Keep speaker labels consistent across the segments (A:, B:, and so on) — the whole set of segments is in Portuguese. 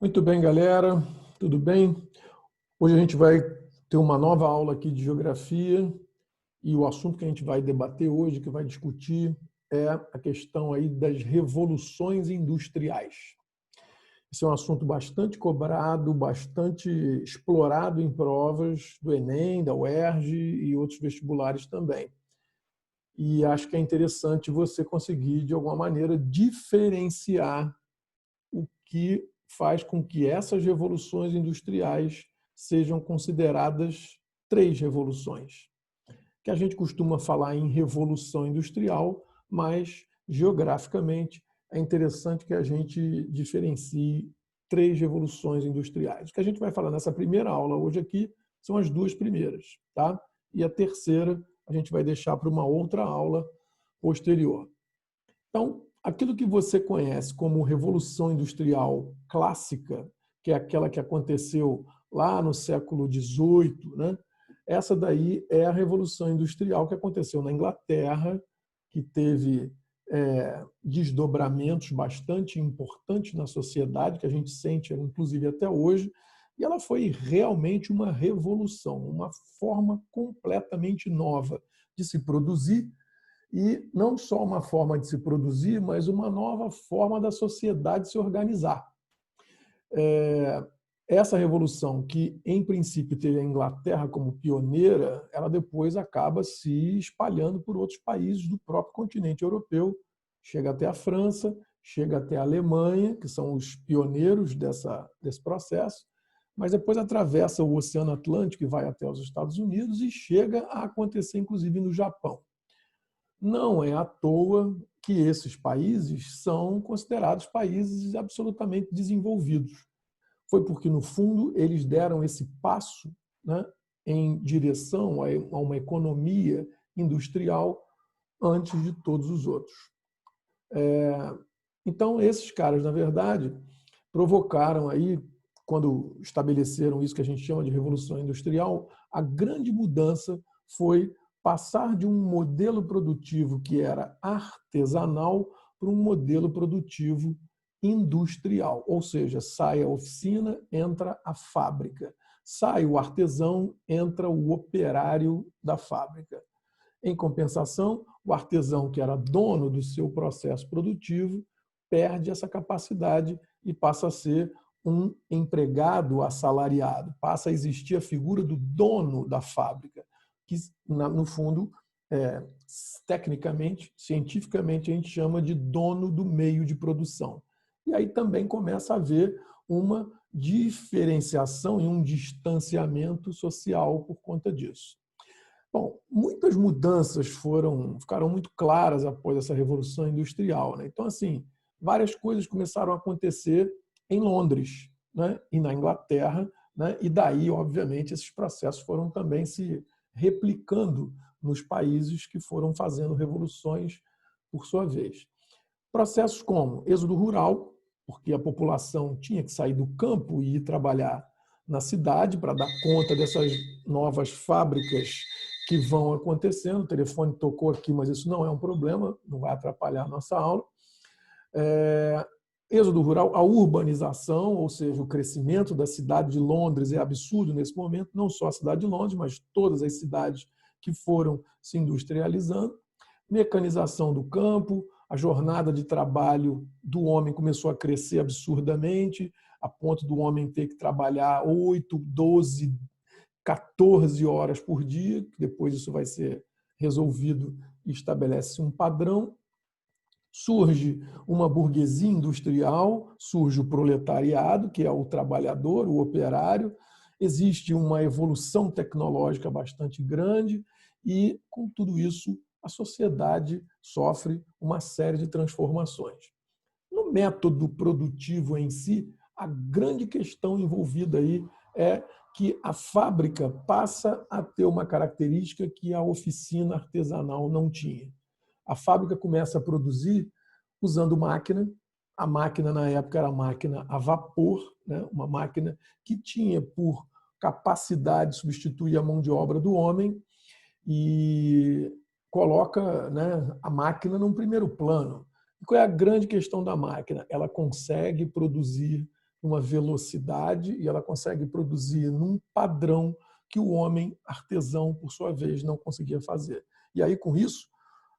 A: Muito bem, galera. Tudo bem? Hoje a gente vai ter uma nova aula aqui de geografia e o assunto que a gente vai debater hoje, que vai discutir, é a questão aí das revoluções industriais. Esse é um assunto bastante cobrado, bastante explorado em provas do Enem, da UERJ e outros vestibulares também. E acho que é interessante você conseguir, de alguma maneira, diferenciar o que faz com que essas revoluções industriais sejam consideradas três revoluções. Que a gente costuma falar em revolução industrial, mas geograficamente é interessante que a gente diferencie três revoluções industriais. O que a gente vai falar nessa primeira aula hoje aqui são as duas primeiras, tá? E a terceira a gente vai deixar para uma outra aula posterior. Então, aquilo que você conhece como Revolução Industrial Clássica, que é aquela que aconteceu lá no século XVIII, né? Essa daí é a Revolução Industrial que aconteceu na Inglaterra, que teve desdobramentos bastante importantes na sociedade, que a gente sente, inclusive, até hoje, e ela foi realmente uma revolução, uma forma completamente nova de se produzir, e não só uma forma de se produzir, mas uma nova forma da sociedade se organizar. Essa revolução, que em princípio teve a Inglaterra como pioneira, ela depois acaba se espalhando por outros países do próprio continente europeu, chega até a França, chega até a Alemanha, que são os pioneiros desse processo, mas depois atravessa o Oceano Atlântico e vai até os Estados Unidos e chega a acontecer, inclusive, no Japão. Não é à toa que esses países são considerados países absolutamente desenvolvidos. Foi porque, no fundo, eles deram esse passo, né, em direção a uma economia industrial antes de todos os outros. Então, esses caras, na verdade, provocaram aí, quando estabeleceram isso que a gente chama de Revolução Industrial, a grande mudança foi passar de um modelo produtivo que era artesanal para um modelo produtivo industrial, ou seja, sai a oficina, entra a fábrica. Sai o artesão, entra o operário da fábrica. Em compensação, o artesão, que era dono do seu processo produtivo, perde essa capacidade e passa a ser um empregado assalariado. Passa a existir a figura do dono da fábrica, que, no fundo, tecnicamente, cientificamente, a gente chama de dono do meio de produção. E aí também começa a haver uma diferenciação e um distanciamento social por conta disso. Bom, muitas mudanças ficaram muito claras após essa Revolução Industrial, né? Então, assim, várias coisas começaram a acontecer em Londres, né, e na Inglaterra, né, e daí, obviamente, esses processos foram também se replicando nos países que foram fazendo revoluções por sua vez. Processos como êxodo rural, porque a população tinha que sair do campo e ir trabalhar na cidade para dar conta dessas novas fábricas que vão acontecendo. O telefone tocou aqui, mas isso não é um problema, não vai atrapalhar a nossa aula. Êxodo rural, a urbanização, ou seja, o crescimento da cidade de Londres é absurdo nesse momento, não só a cidade de Londres, mas todas as cidades que foram se industrializando. Mecanização do campo, a jornada de trabalho do homem começou a crescer absurdamente, a ponto do homem ter que trabalhar 8, 12, 14 horas por dia, depois isso vai ser resolvido e estabelece um padrão. Surge uma burguesia industrial, surge o proletariado, que é o trabalhador, o operário, existe uma evolução tecnológica bastante grande e, com tudo isso, a sociedade sofre uma série de transformações. No método produtivo em si, a grande questão envolvida aí é que a fábrica passa a ter uma característica que a oficina artesanal não tinha. A fábrica começa a produzir usando máquina. A máquina, na época, era a máquina a vapor, né? Uma máquina que tinha por capacidade de substituir a mão de obra do homem e coloca, né, a máquina num primeiro plano. E qual é a grande questão da máquina? Ela consegue produzir uma velocidade e ela consegue produzir num padrão que o homem artesão, por sua vez, não conseguia fazer. E aí, com isso,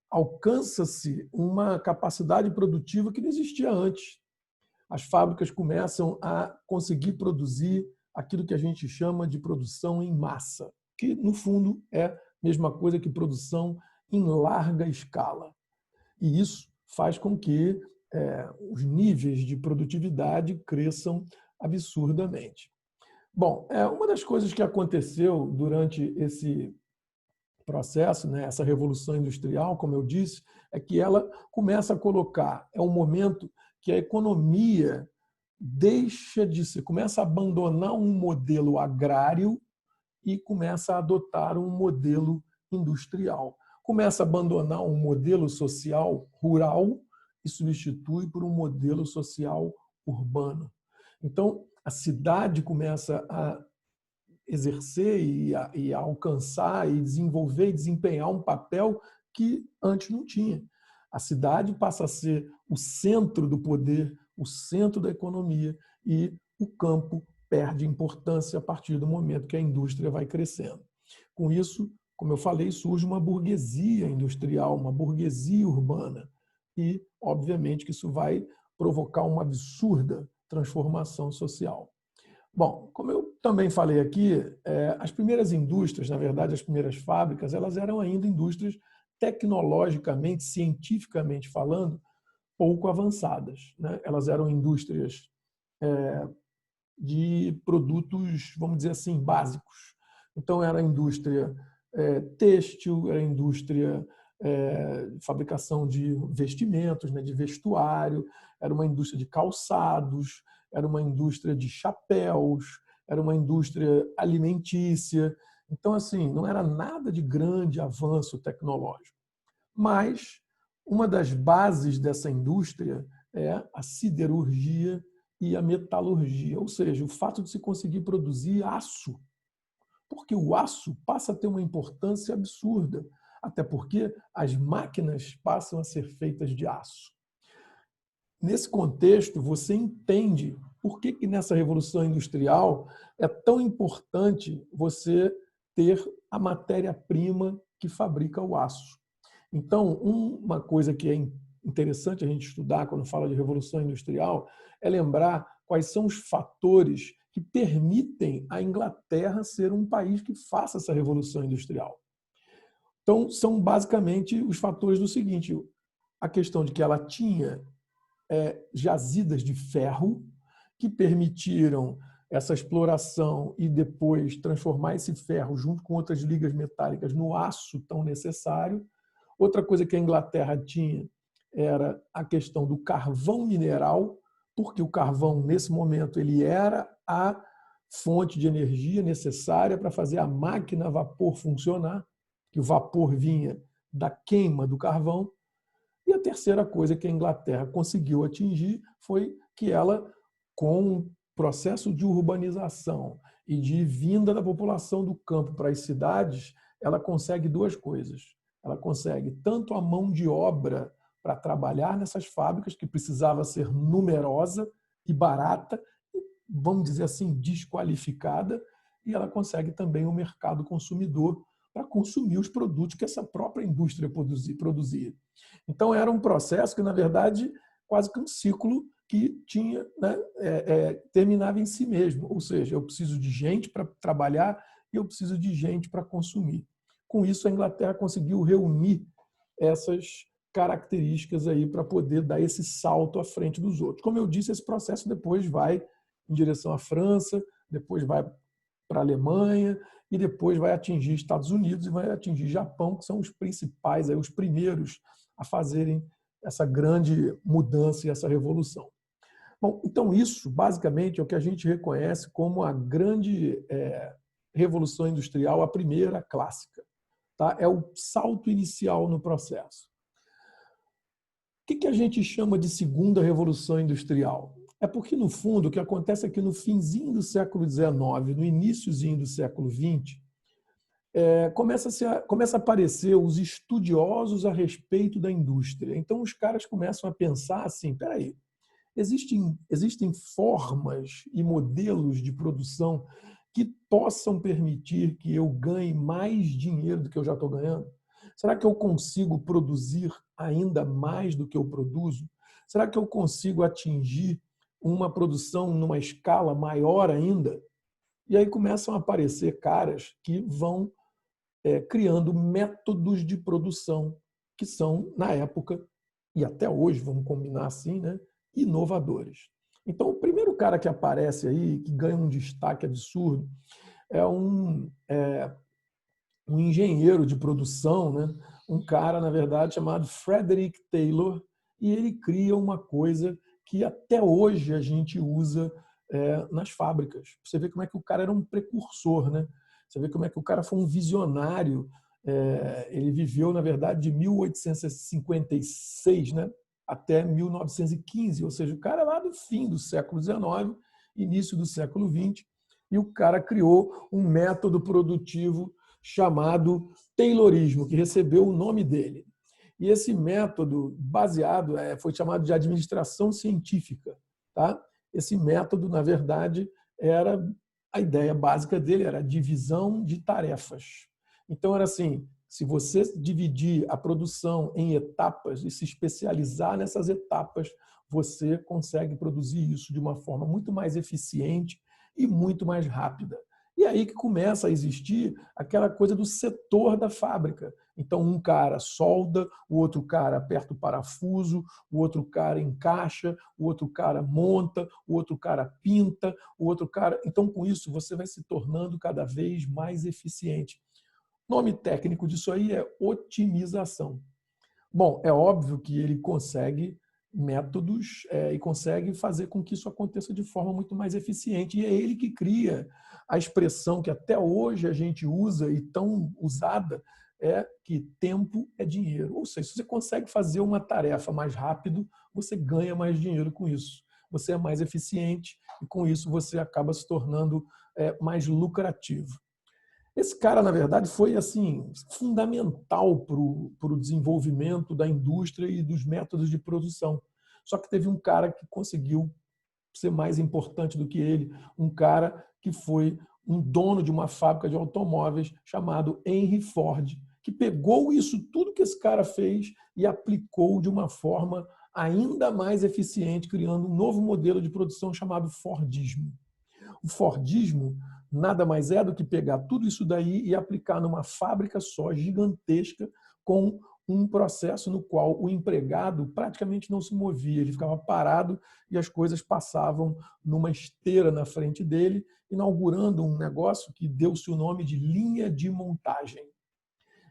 A: alcança-se uma capacidade produtiva que não existia antes. As fábricas começam a conseguir produzir aquilo que a gente chama de produção em massa, que, no fundo, é a mesma coisa que produção em larga escala. E isso faz com que os níveis de produtividade cresçam absurdamente. Bom, uma das coisas que aconteceu durante esse processo, né, essa revolução industrial, como eu disse, é que ela começa a colocar, é um momento que a economia começa a abandonar um modelo agrário e começa a adotar um modelo industrial. Começa a abandonar um modelo social rural e substitui por um modelo social urbano. Então, a cidade começa a exercer e a alcançar e desenvolver e desempenhar um papel que antes não tinha. A cidade passa a ser o centro do poder, o centro da economia, e o campo perde importância a partir do momento que a indústria vai crescendo. Com isso, como eu falei, surge uma burguesia industrial, uma burguesia urbana, e, obviamente, que isso vai provocar uma absurda transformação social. Bom, como eu também falei aqui, as primeiras indústrias, na verdade, as primeiras fábricas, elas eram ainda indústrias tecnologicamente, cientificamente falando, pouco avançadas, né? Elas eram indústrias de produtos, vamos dizer assim, básicos. Então, era a indústria têxtil, era a indústria de fabricação de vestimentos, né, de vestuário, era uma indústria de calçados, era uma indústria de chapéus, era uma indústria alimentícia. Então, assim, não era nada de grande avanço tecnológico. Mas uma das bases dessa indústria é a siderurgia e a metalurgia, ou seja, o fato de se conseguir produzir aço, porque o aço passa a ter uma importância absurda, até porque as máquinas passam a ser feitas de aço. Nesse contexto, você entende por que nessa Revolução Industrial é tão importante você ter a matéria-prima que fabrica o aço. Então, uma coisa que é interessante a gente estudar quando fala de Revolução Industrial é lembrar quais são os fatores que permitem a Inglaterra ser um país que faça essa Revolução Industrial. Então, são basicamente os fatores do seguinte: a questão de que ela tinha jazidas de ferro que permitiram essa exploração e depois transformar esse ferro junto com outras ligas metálicas no aço tão necessário. Outra coisa que a Inglaterra tinha era a questão do carvão mineral, porque o carvão, nesse momento, ele era a fonte de energia necessária para fazer a máquina a vapor funcionar, que o vapor vinha da queima do carvão. E a terceira coisa que a Inglaterra conseguiu atingir foi que ela, com o processo de urbanização e de vinda da população do campo para as cidades, ela consegue duas coisas. Ela consegue tanto a mão de obra para trabalhar nessas fábricas, que precisava ser numerosa e barata, e, vamos dizer assim, desqualificada, e ela consegue também o mercado consumidor para consumir os produtos que essa própria indústria produzia. Então, era um processo que, na verdade, quase que um ciclo que tinha, né, terminava em si mesmo. Ou seja, eu preciso de gente para trabalhar e eu preciso de gente para consumir. Com isso, a Inglaterra conseguiu reunir essas características aí para poder dar esse salto à frente dos outros. Como eu disse, esse processo depois vai em direção à França, depois vai para a Alemanha e depois vai atingir Estados Unidos e vai atingir Japão, que são os principais, aí, os primeiros a fazerem essa grande mudança e essa revolução. Bom, então isso, basicamente, é o que a gente reconhece como a grande revolução industrial, a primeira clássica. Tá? É o salto inicial no processo. O que a gente chama de segunda revolução industrial? É porque, no fundo, o que acontece é que no finzinho do século XIX, no iniciozinho do século XX, começa a aparecer os estudiosos a respeito da indústria. Então, os caras começam a pensar assim, peraí, Existem formas e modelos de produção que possam permitir que eu ganhe mais dinheiro do que eu já estou ganhando? Será que eu consigo produzir ainda mais do que eu produzo? Será que eu consigo atingir uma produção numa escala maior ainda? E aí começam a aparecer caras que vão criando métodos de produção que são, na época, e até hoje, vamos combinar assim, né, inovadores. Então, o primeiro cara que aparece aí, que ganha um destaque absurdo, é um engenheiro de produção, né, um cara, na verdade, chamado Frederick Taylor, e ele cria uma coisa que até hoje a gente usa nas fábricas. Você vê como é que o cara era um precursor, né? Você vê como é que o cara foi um visionário. Ele viveu, na verdade, de 1856, né, até 1915, ou seja, o cara é lá do fim do século XIX, início do século XX, e o cara criou um método produtivo chamado Taylorismo, que recebeu o nome dele. E esse método baseado foi chamado de administração científica. Tá? Esse método, na verdade, era a ideia básica dele era a divisão de tarefas. Então, era assim, se você dividir a produção em etapas e se especializar nessas etapas, você consegue produzir isso de uma forma muito mais eficiente e muito mais rápida. E aí que começa a existir aquela coisa do setor da fábrica. Então, um cara solda, o outro cara aperta o parafuso, o outro cara encaixa, o outro cara monta, o outro cara pinta, o outro cara... Então, com isso, você vai se tornando cada vez mais eficiente. O nome técnico disso aí é otimização. Bom, é óbvio que ele consegue métodos e consegue fazer com que isso aconteça de forma muito mais eficiente. E é ele que cria a expressão que até hoje a gente usa e tão usada, é que tempo é dinheiro. Ou seja, se você consegue fazer uma tarefa mais rápido, você ganha mais dinheiro com isso. Você é mais eficiente e com isso você acaba se tornando mais lucrativo. Esse cara, na verdade, foi assim fundamental para o desenvolvimento da indústria e dos métodos de produção. Só que teve um cara que conseguiu ser mais importante do que ele, um cara que foi um dono de uma fábrica de automóveis chamado Henry Ford, que pegou isso tudo que esse cara fez e aplicou de uma forma ainda mais eficiente, criando um novo modelo de produção chamado Fordismo. O Fordismo nada mais é do que pegar tudo isso daí e aplicar numa fábrica só, gigantesca, com um processo no qual o empregado praticamente não se movia, ele ficava parado e as coisas passavam numa esteira na frente dele, inaugurando um negócio que deu-se o nome de linha de montagem.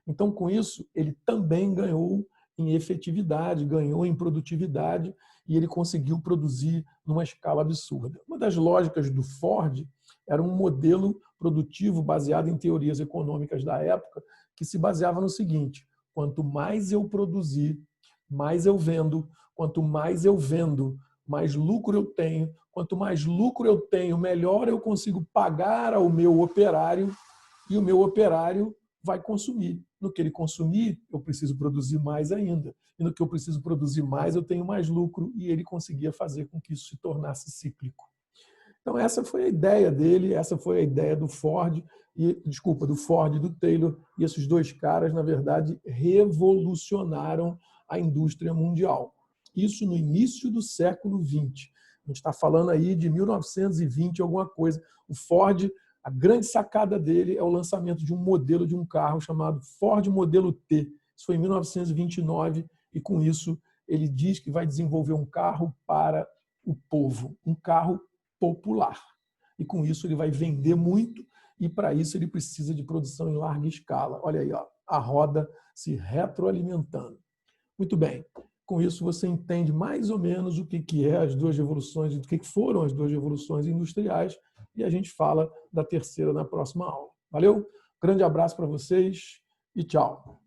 A: Então, com isso, ele também ganhou em efetividade, ganhou em produtividade e ele conseguiu produzir numa escala absurda. Uma das lógicas do Ford era um modelo produtivo baseado em teorias econômicas da época que se baseava no seguinte: quanto mais eu produzir, mais eu vendo, quanto mais eu vendo, mais lucro eu tenho, quanto mais lucro eu tenho, melhor eu consigo pagar ao meu operário e o meu operário vai consumir. No que ele consumir, eu preciso produzir mais ainda. E no que eu preciso produzir mais, eu tenho mais lucro, e ele conseguia fazer com que isso se tornasse cíclico. Então, essa foi a ideia dele, essa foi a ideia do Ford, do Ford e do Taylor, e esses dois caras, na verdade, revolucionaram a indústria mundial. Isso no início do século XX. A gente está falando aí de 1920, alguma coisa. O Ford, a grande sacada dele é o lançamento de um modelo de um carro chamado Ford Modelo T. Isso foi em 1929 e, com isso, ele diz que vai desenvolver um carro para o povo, um carro popular. E, com isso, ele vai vender muito e, para isso, ele precisa de produção em larga escala. Olha aí, ó, a roda se retroalimentando. Muito bem. Com isso, você entende mais ou menos o que é as duas revoluções, o que foram as duas revoluções industriais, e a gente fala da terceira na próxima aula. Valeu? Grande abraço para vocês e tchau.